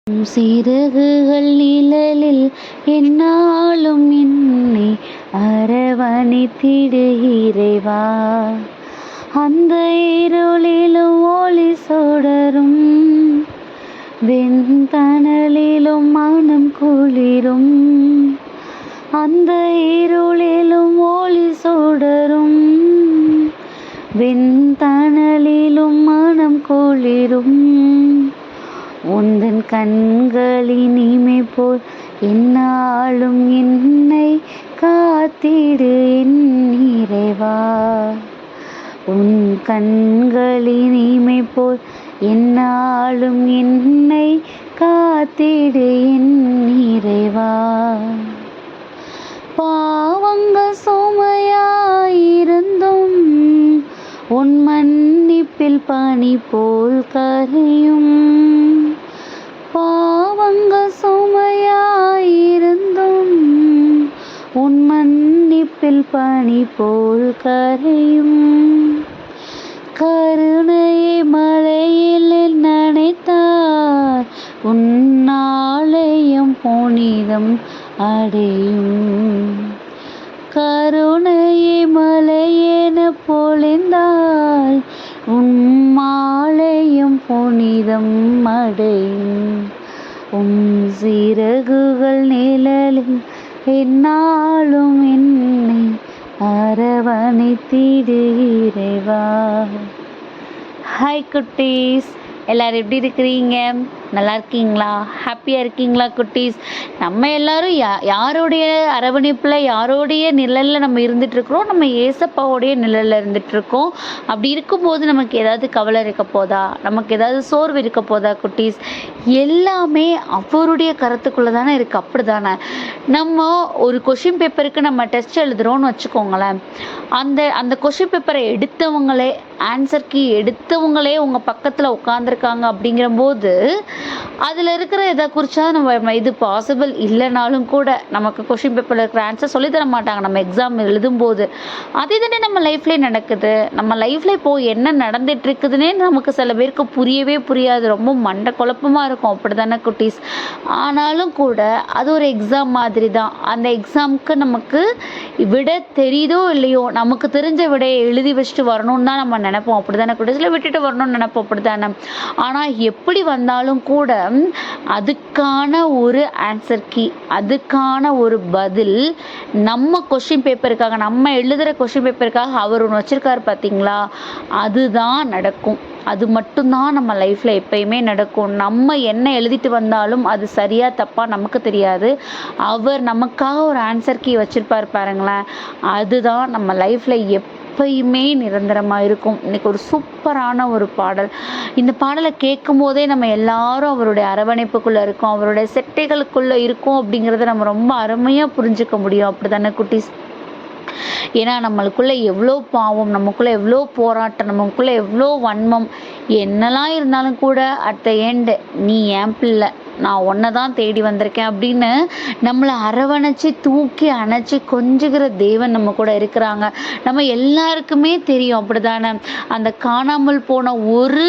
சிறகுகள் நிழலில் என்னாலும் என்னை அரவணைத்திடு இறைவா. அந்த இருளிலும் ஒளி சுடரும், வெண்தணலிலும் மனம் குளிரும். அந்த இருளிலும் ஒளி சுடரும், வெண்தணலிலும் மனம் குளிரும். உந்தன் கண்களின் இமை போல் என்னாலும் என்னை காத்திடு என் இறைவா. உன் கண்களின் இமை போல் என்னாலும் என்னை காத்திடு என் இறைவா. பாவங்கள் சுமையாயிருந்தும் உன் மன்னிப்பில் பனி போல் கரையும். பாவங்கள் சுமையாயிருந்தும் உன் மன்னிப்பில் பனி போல் கரையும். கருணையை மழையில் நனைத்தார் உன் ஆலயம் புனிதம் அடையும். கருணையை மலையென பொழிந்தால் உன் ஆலயம் புனிதம் அடையும். உன் சிறகுகள் நிழலில் என்னாலும் என்னை அரவணைத்திடு இறைவா. ஹாய் குட்டீஸ், எல்லோரும் எப்படி இருக்கிறீங்க? நல்லா இருக்கீங்களா? ஹாப்பியாக இருக்கீங்களா குட்டீஸ்? நம்ம எல்லோரும் யாருடைய அரவணைப்பில், யாரோடைய நிழலில் நம்ம இருந்துகிட்ருக்குறோம்? நம்ம ஏசப்பாவோடைய நிழலில் இருந்துகிட்ருக்கோம். அப்படி இருக்கும்போது நமக்கு ஏதாவது கவலை இருக்க போதா? நமக்கு ஏதாவது சோர்வு இருக்க போதா குட்டீஸ்? எல்லாமே அவருடைய கருத்துக்குள்ளே தானே இருக்குது. அப்படி தானே நம்ம ஒரு கொஷின் பேப்பருக்கு நம்ம டெஸ்ட் எழுதுகிறோன்னு வச்சுக்கோங்களேன். அந்த கொஷின் பேப்பரை எடுத்தவங்களே, ஆன்சர் கீ எடுத்தவங்களே உங்கள் பக்கத்தில் உட்காந்துருக்காங்க அப்படிங்கிறபோது அதில் இருக்கிற இதை குறித்தா நம்ம இது பாசிபிள் இல்லைனாலும் கூட நமக்கு கொஷின் பேப்பரில் இருக்கிற ஆன்சர் சொல்லித்தர மாட்டாங்க நம்ம எக்ஸாம் எழுதும்போது. அதே தானே நம்ம லைஃப்லேயே நடக்குது. நம்ம லைஃப்பில் இப்போது என்ன நடந்துட்டு இருக்குதுன்னே நமக்கு சில பேருக்கு புரியவே புரியாது. ரொம்ப மண்டை குழப்பமாக இருக்கும். அப்படி தானே குட்டீஸ்? ஆனாலும் கூட அது ஒரு எக்ஸாம் மாதிரி தான். அந்த எக்ஸாமுக்கு நமக்கு விட தெரியுதோ இல்லையோ, நமக்கு தெரிஞ்ச விடையை எழுதி வச்சுட்டு வரணும்னு தான் நம்ம நினைப்போம். அப்படி தானே குட்டீஸில் விட்டுட்டு வரணும்னு நினைப்போம். அப்படி தானே? ஆனால் எப்படி வந்தாலும் கூட அதுக்கான ஒரு ஆன்சர் கீ, அதுக்கான ஒரு பதில் நம்ம கொஷின் பேப்பருக்காக, நம்ம எழுதுகிற கொஷின் பேப்பருக்காக அவர் ஒன்று வச்சுருக்காரு பார்த்தீங்களா? அதுதான் நடக்கும். அது மட்டும்தான் நம்ம லைஃப்பில் எப்பயுமே நடக்கும். நம்ம என்ன எழுதிட்டு வந்தாலும் அது சரியாக தப்பாக நமக்கு தெரியாது. அவர் நமக்காக ஒரு ஆன்சர் கீ வச்சுருப்பார் பாருங்களேன். அதுதான் நம்ம லைஃப்பில் எப்பயுமே நிரந்தரமாக இருக்கும். இன்றைக்கி ஒரு சூப்பரான ஒரு பாடல். இந்த பாடலை கேட்கும் போதே நம்ம எல்லாரும் அவருடைய அரவணைப்புக்குள்ளே இருக்கோம், அவருடைய செட்டைகளுக்குள்ளே இருக்கோம் அப்படிங்கிறத நம்ம ரொம்ப அருமையாக புரிஞ்சுக்க முடியும். அப்படி தானே குட்டீஸ்? ஏன்னா நம்மளுக்குள்ளே எவ்வளோ பாவம், நமக்குள்ளே எவ்வளோ போராட்டம், நமக்குள்ளே எவ்வளோ வன்மம் என்னெல்லாம் இருந்தாலும் கூட அட் த எண்டு நீ என் பிள்ளை, நான் ஒன்றை தான் தேடி வந்திருக்கேன் அப்படின்னு நம்மளை அரவணைச்சி தூக்கி அணைச்சி கொஞ்சுகிற தேவன் நம்ம கூட இருக்கிறாங்க. நம்ம எல்லாருக்குமே தெரியும். அப்படி தானே? அந்த காணாமல் போன ஒரு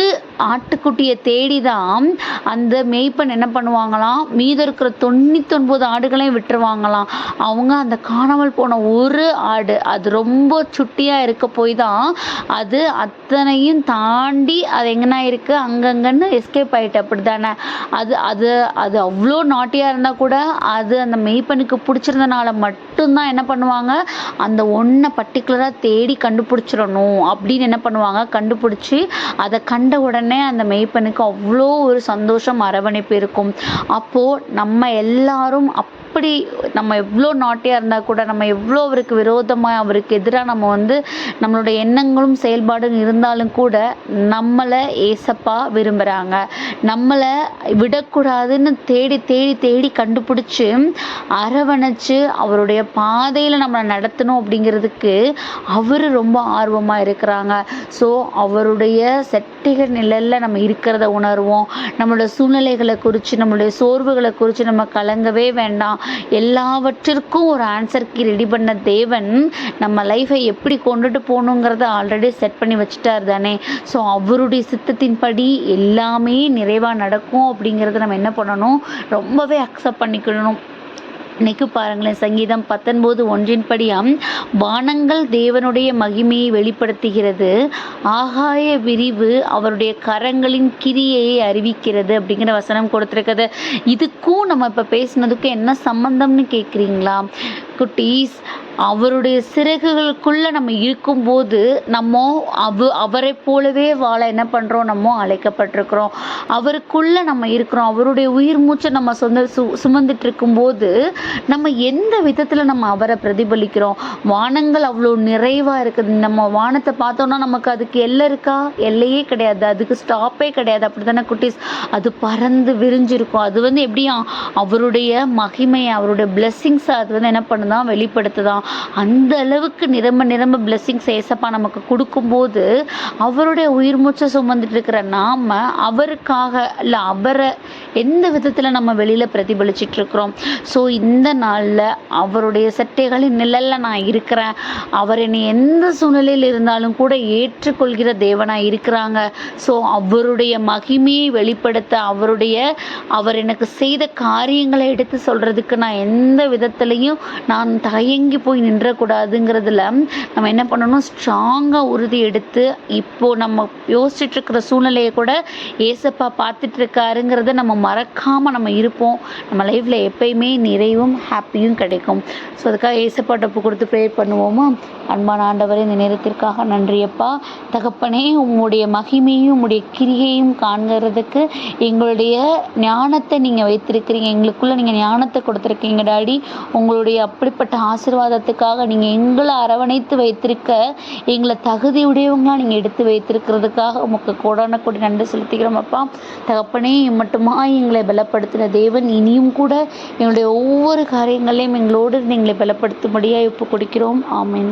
ஆட்டுக்குட்டியை தேடி தான் அந்த மேய்ப்பன் என்ன பண்ணுவாங்களாம், மீதம் இருக்கிற 99 ஆடுகளையும் விட்டுருவாங்களாம். அவங்க அந்த காணாமல் போன ஒரு ஆடு, அது ரொம்ப சுட்டியாக இருக்க போய் தான் அது அத்தனையும் தாண்டி அது எங்கன்னா இருக்குது அங்கங்கன்னு எஸ்கேப் ஆகிட்டு. அப்படி தானே? அது அது அது அவ்வளோ நாட்டியாக இருந்தால் கூட அது அந்த மெய்ப்பனுக்கு பிடிச்சிருந்தனால மட்டும்தான் என்ன பண்ணுவாங்க, அந்த ஒன்றை பர்டிகுலராக தேடி கண்டுபிடிச்சிடணும் அப்படின்னு என்ன பண்ணுவாங்க, கண்டுபிடிச்சி அதை கண்ட உடனே அந்த மெய்ப்பனுக்கு அவ்வளோ ஒரு சந்தோஷம், அரவணைப்பு இருக்கும். அப்போது நம்ம எல்லாரும் அப்படி நம்ம எவ்வளோ நாட்டியாக இருந்தால் கூட, நம்ம எவ்வளோ அவருக்கு விரோதமாக, அவருக்கு எதிராக நம்ம நம்மளுடைய எண்ணங்களும் செயல்பாடும் இருந்தாலும் கூட நம்மளை ஏசப்பா விரும்புகிறாங்க. நம்மளை விடக்கூடாதுன்னு தேடி தேடி தேடி கண்டுபிடிச்சி அரவணைச்சு அவருடைய பாதையில் நம்மளை நடத்தணும் அப்படிங்கிறதுக்கு அவர் ரொம்ப ஆர்வமாக இருக்கிறாங்க. ஸோ அவருடைய செட்டிகர் நிழலில் நம்ம இருக்கிறத உணர்வோம். நம்மளோட சூழ்நிலைகளை குறித்து, நம்மளுடைய சோர்வுகளை குறித்து நம்ம கலங்கவே வேண்டாம். எல்லாவற்றிற்கும் ஒரு ஆன்சர் கீ ரெடி பண்ண தேவன் நம்ம லைஃப்பை எப்படி கொண்டுட்டு போகணுங்கிறத ஆல்ரெடி செட் பண்ணி வச்சுட்டார் தானே. ஸோ அவருடைய சித்தத்தின்படி எல்லாமே நிறைவாக நடக்கும் அப்படிங்கிறத நம்ம என்ன பண்ணணும், ரொம்பவே அக்செப்ட் பண்ணிக்கணும். இன்னைக்கு பாருங்களேன், சங்கீதம் 19:1 வானங்கள் தேவனுடைய மகிமையை வெளிப்படுத்துகிறது, ஆகாய விரிவு அவருடைய கரங்களின் கிரியையை அறிவிக்கிறது அப்படிங்கிற வசனம் கொடுத்துருக்குது. இதுக்கும் நம்ம இப்போ பேசினதுக்கும் என்ன சம்பந்தம்னு கேட்குறீங்களா குட்டீஸ்? அவருடைய சிறகுகளுக்குள்ளே நம்ம இருக்கும்போது நம்ம அவரை போலவே வாழ என்ன பண்ணுறோம், நம்ம அழைக்கப்பட்டிருக்கிறோம். அவருக்குள்ளே நம்ம இருக்கிறோம். அவருடைய உயிர் மூச்சை நம்ம சுமந்துட்டு இருக்கும்போது நம்ம எந்த விதத்தில் நம்ம அவரை பிரதிபலிக்கிறோம். வானங்கள் அவ்வளோ நிறைவாக இருக்குது. நம்ம வானத்தை பார்த்தோன்னா நமக்கு அதுக்கு எல்லை இருக்கா? எல்லையே கிடையாது, அதுக்கு ஸ்டாப்பே கிடையாது. அப்படி தானே குட்டீஸ்? அது பறந்து விரிஞ்சிருக்கும். அது எப்படியா அவருடைய மகிமையை, அவருடைய பிளெஸ்ஸிங்ஸை அது என்ன பண்ணுதான், வெளிப்படுத்துதான். அந்த அளவுக்கு நிரம்ப பிளெஸ்ஸிங்ஸ் ஏசப்பா நமக்கு கொடுக்கும்போது அவருடைய உயிர் மூச்சை சுமந்துட்டு இருக்கிற நாம அவருக்காக இல்லை, அவரை எந்த விதத்தில் நம்ம வெளியில் பிரதிபலிச்சிட்டு இருக்கிறோம். ஸோ இந்த நாளில் அவருடைய சட்டைகளின் நிழலில் நான் இருக்கிறேன். அவர் என்னை எந்த சூழ்நிலையில் இருந்தாலும் கூட ஏற்றுக்கொள்கிற தேவனாக இருக்கிறாங்க. ஸோ அவருடைய மகிமையை வெளிப்படுத்த, அவர் எனக்கு செய்த காரியங்களை எடுத்து சொல்கிறதுக்கு நான் எந்த விதத்துலையும் நான் தயங்கி போய் நின்றக்கூடாதுங்கிறதுல நம்ம என்ன பண்ணணும், ஸ்ட்ராங்காக உறுதி எடுத்து இப்போது நம்ம யோசிச்சுட்டு இருக்கிற சூழ்நிலையை கூட ஏசப்பா பார்த்துட்டு இருக்காருங்கிறத நம்ம மறக்காமல் நம்ம இருப்போம். நம்ம லைஃப்பில் எப்பயுமே நிறைவும் ஹாப்பியும் கிடைக்கும். ஸோ அதுக்காக ஏசப்பாட்ட ஒப்பு கொடுத்து ப்ரேயர் பண்ணுவோமா? அன்பான ஆண்டவரே, இந்த நேரத்திற்காக நன்றியப்பா. தகப்பனே, உங்களுடைய மகிமையும் உங்களுடைய கிரியையும் காண்கிறதுக்கு எங்களுடைய ஞானத்தை நீங்கள் வைத்திருக்கிறீங்க. எங்களுக்குள்ளே நீங்கள் ஞானத்தை கொடுத்துருக்கீங்க டாடி. உங்களுடைய அப்படிப்பட்ட ஆசீர்வாதத்துக்காக நீங்கள் எங்களை அரவணைத்து வைத்திருக்க, எங்களை தகுதியுடையவங்களாக நீங்கள் எடுத்து வைத்திருக்கிறதுக்காக உமக்கு கோடான கோடி நன்றி செலுத்துகிறோம் அப்பா. தகப்பனே, மட்டுமா எங்களை பலப்படுத்தின தேவன் இனியும் கூட எங்களுடைய ஒவ்வொரு காரியங்களையும் எங்களோடு எங்களை பலப்படுத்தும்படியாக ஒப்பு கொடுக்கிறோம். ஆமென்.